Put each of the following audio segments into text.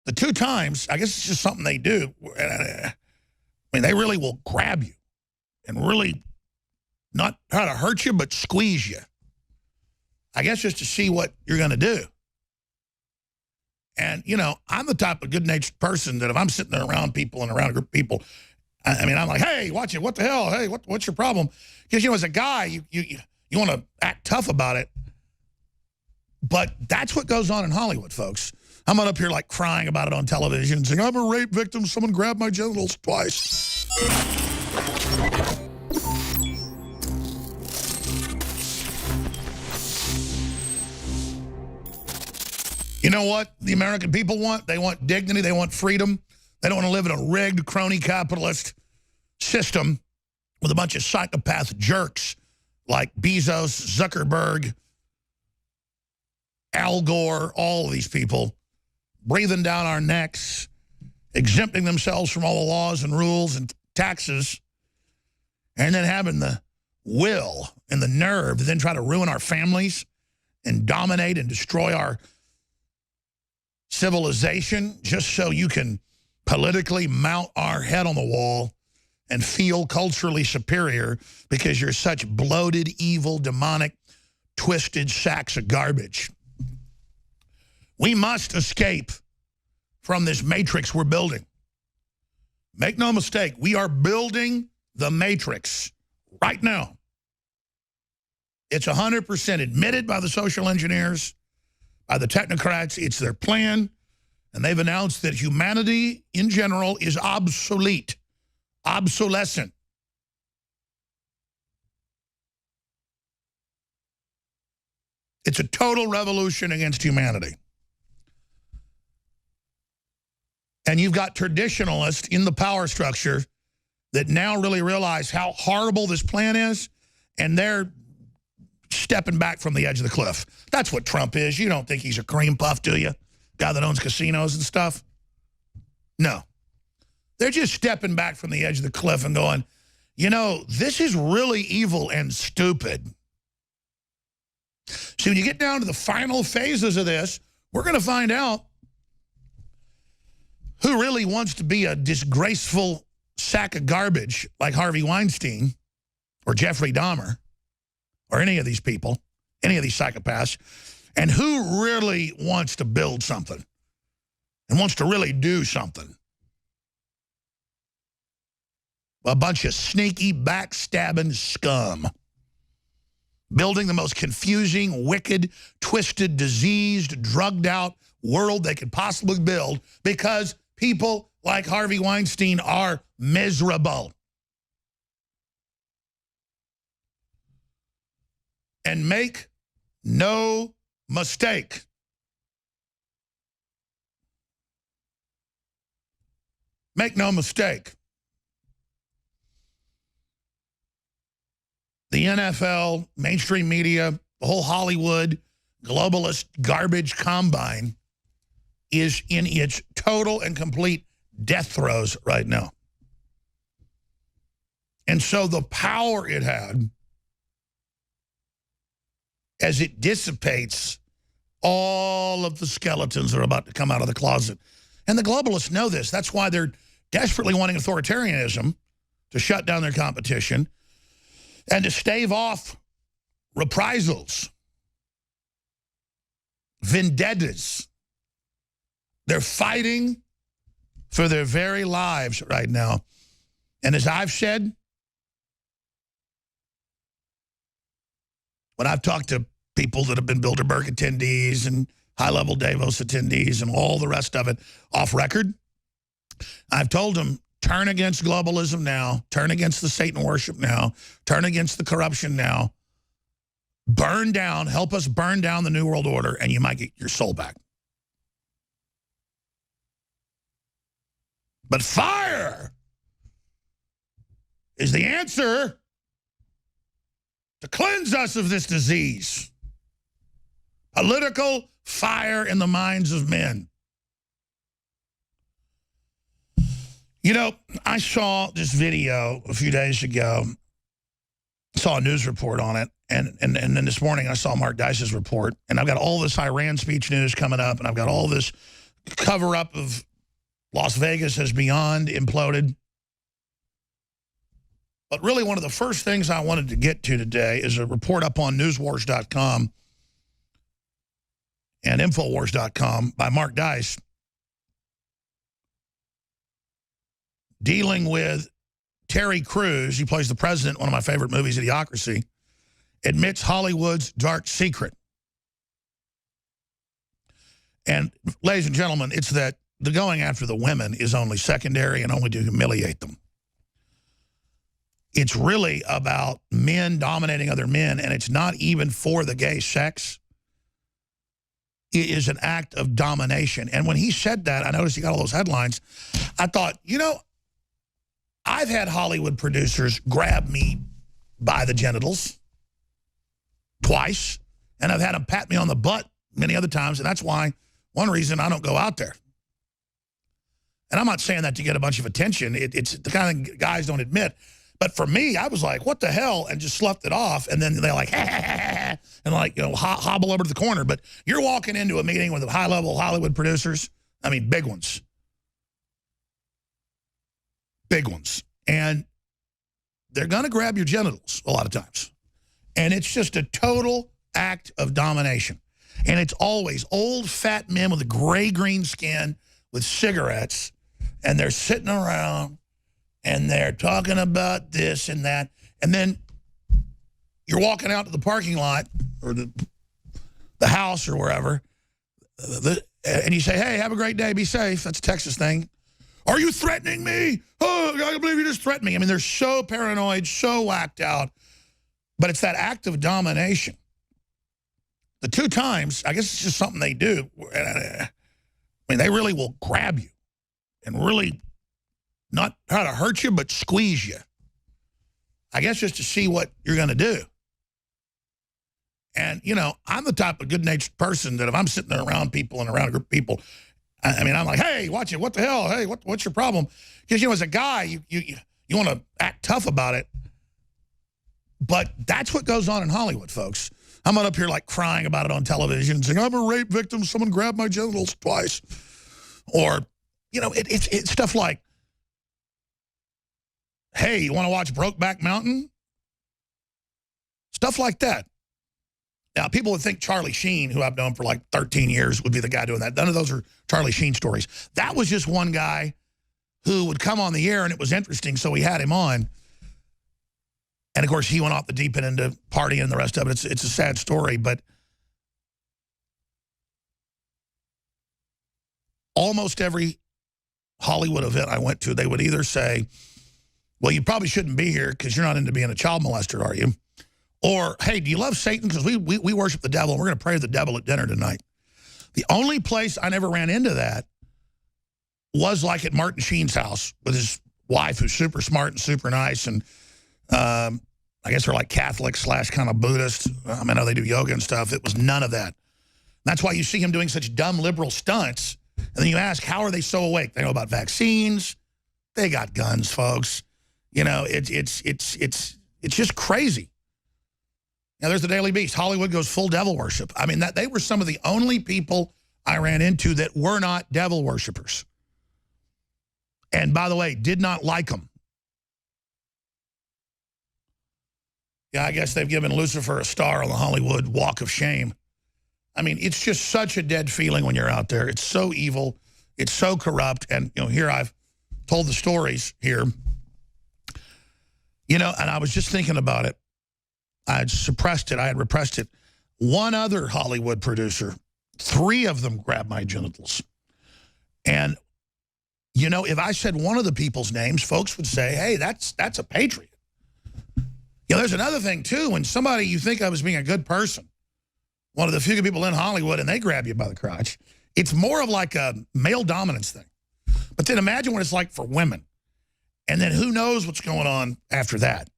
The 2 times, I guess it's just something they do. I mean, they really will grab you and really not try to hurt you, but squeeze you. I guess just to see what you're going to do. And, you know, I'm the type of good-natured person that if I'm sitting there around people and around a group of people, I mean, I'm like, hey, watch it. What the hell? Hey, what's your problem? Because, you know, as a guy, you want to act tough about it. But that's what goes on in Hollywood, folks. I'm not up here like crying about it on television saying, I'm a rape victim. Someone grabbed my genitals twice. You know what the American people want? They want dignity. They want freedom. They don't want to live in a rigged, crony capitalist system with a bunch of psychopath jerks like Bezos, Zuckerberg, Al Gore, all of these people breathing down our necks, exempting themselves from all the laws and rules and taxes, and then having the will and the nerve to then try to ruin our families and dominate and destroy our civilization just so you can politically mount our head on the wall and feel culturally superior because you're such bloated, evil, demonic, twisted sacks of garbage. We must escape from this matrix we're building. Make no mistake, we are building the matrix right now. It's 100% admitted by the social engineers, by the technocrats. It's their plan. And they've announced that humanity in general is obsolete, obsolescent. It's a total revolution against humanity. And you've got traditionalists in the power structure that now really realize how horrible this plan is, and they're stepping back from the edge of the cliff. That's what Trump is. You don't think he's a cream puff, do you? Guy that owns casinos and stuff? No. They're just stepping back from the edge of the cliff and going, you know, this is really evil and stupid. So when you get down to the final phases of this, we're going to find out who really wants to be a disgraceful sack of garbage like Harvey Weinstein or Jeffrey Dahmer or any of these people, any of these psychopaths, and who really wants to build something and wants to really do something. A bunch of sneaky, backstabbing scum. Building the most confusing, wicked, twisted, diseased, drugged out world they could possibly build because people like Harvey Weinstein are miserable. And make no mistake. Make no mistake. The NFL, mainstream media, the whole Hollywood, globalist garbage combine is in its total and complete death throes right now. And so the power it had as it dissipates all of the skeletons that are about to come out of the closet. And the globalists know this. That's why they're desperately wanting authoritarianism to shut down their competition and to stave off reprisals, vendettas. They're fighting for their very lives right now. And as I've said, when I've talked to people that have been Bilderberg attendees and high-level Davos attendees and all the rest of it off record, I've told them, turn against globalism now, turn against the Satan worship now, turn against the corruption now, burn down, help us burn down the New World Order, and you might get your soul back. But fire is the answer to cleanse us of this disease. Political fire in the minds of men. You know, I saw this video a few days ago, saw a news report on it, and then this morning I saw Mark Dice's report, and I've got all this Iran speech news coming up, and I've got all this cover-up of Las Vegas has beyond imploded. But really one of the first things I wanted to get to today is a report up on newswars.com and infowars.com by Mark Dice dealing with Terry Crews. He plays the president, one of my favorite movies, Idiocracy, admits Hollywood's dark secret. And ladies and gentlemen, it's that the going after the women is only secondary and only to humiliate them. It's really about men dominating other men, and it's not even for the gay sex. It is an act of domination. And when he said that, I noticed he got all those headlines. I thought, you know, I've had Hollywood producers grab me by the genitals twice, and I've had them pat me on the butt many other times, and that's why one reason I don't go out there. And I'm not saying that to get a bunch of attention. It's the kind of guys don't admit. But for me, I was like, what the hell? And just sloughed it off. And then they're like, ha, ha, ha, ha, and like, you know, hobble over to the corner. But you're walking into a meeting with high-level Hollywood producers. I mean, big ones. Big ones. And they're going to grab your genitals a lot of times. And it's just a total act of domination. And it's always old, fat men with a gray-green skin with cigarettes. And they're sitting around. And they're talking about this and that. And then you're walking out to the parking lot or the house or wherever. And you say, hey, have a great day. Be safe. That's a Texas thing. Are you threatening me? Oh, I can't believe you just threatened me. I mean, they're so paranoid, so whacked out. But it's that act of domination. The two times, I guess it's just something they do. I mean, they really will grab you and really not try to hurt you, but squeeze you. I guess just to see what you're going to do. And, you know, I'm the type of good-natured person that if I'm sitting there around people and around a group of people, I mean, I'm like, hey, watch it. What the hell? Hey, what's your problem? Because, you know, as a guy, you want to act tough about it. But that's what goes on in Hollywood, folks. I'm not up here like crying about it on television saying, I'm a rape victim. Someone grabbed my genitals twice. Or, you know, it's stuff like, hey, you want to watch Brokeback Mountain? Stuff like that. Now, people would think Charlie Sheen, who I've known for like 13 years, would be the guy doing that. None of those are Charlie Sheen stories. That was just one guy who would come on the air, and it was interesting, so we had him on. And, of course, he went off the deep end into partying and the rest of it. It's a sad story, but almost every Hollywood event I went to, they would either say, well, you probably shouldn't be here because you're not into being a child molester, are you? Or, hey, do you love Satan? Because we worship the devil, and we're going to pray to the devil at dinner tonight. The only place I never ran into that was like at Martin Sheen's house with his wife, who's super smart and super nice. And I guess they're like Catholic / kind of Buddhist. I mean, I know they do yoga and stuff. It was none of that. That's why you see him doing such dumb liberal stunts. And then you ask, how are they so awake? They know about vaccines. They got guns, folks. You know, it's just crazy. Now, there's the Daily Beast. Hollywood goes full devil worship. I mean, they were some of the only people I ran into that were not devil worshipers. And by the way, did not like them. Yeah, I guess they've given Lucifer a star on the Hollywood Walk of Shame. I mean, it's just such a dead feeling when you're out there. It's so evil. It's so corrupt. And, you know, here I've told the stories here. You know, and I was just thinking about it. I had suppressed it. I had repressed it. One other Hollywood producer, 3 of them grabbed my genitals. And, you know, if I said one of the people's names, folks would say, hey, that's a patriot. You know, there's another thing, too. When somebody you think of as being a good person, one of the few good people in Hollywood, and they grab you by the crotch, it's more of like a male dominance thing. But then imagine what it's like for women. And then who knows what's going on after that.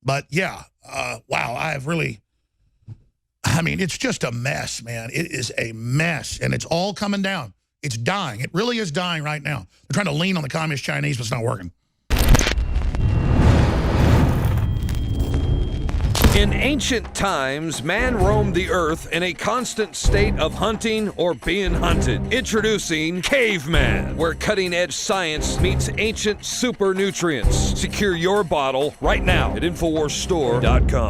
But, yeah, wow, I mean, it's just a mess, man. It is a mess, and it's all coming down. It's dying. It really is dying right now. They're trying to lean on the communist Chinese, but it's not working. In ancient times, man roamed the earth in a constant state of hunting or being hunted. Introducing Caveman, where cutting-edge science meets ancient super nutrients. Secure your bottle right now at InfoWarsStore.com.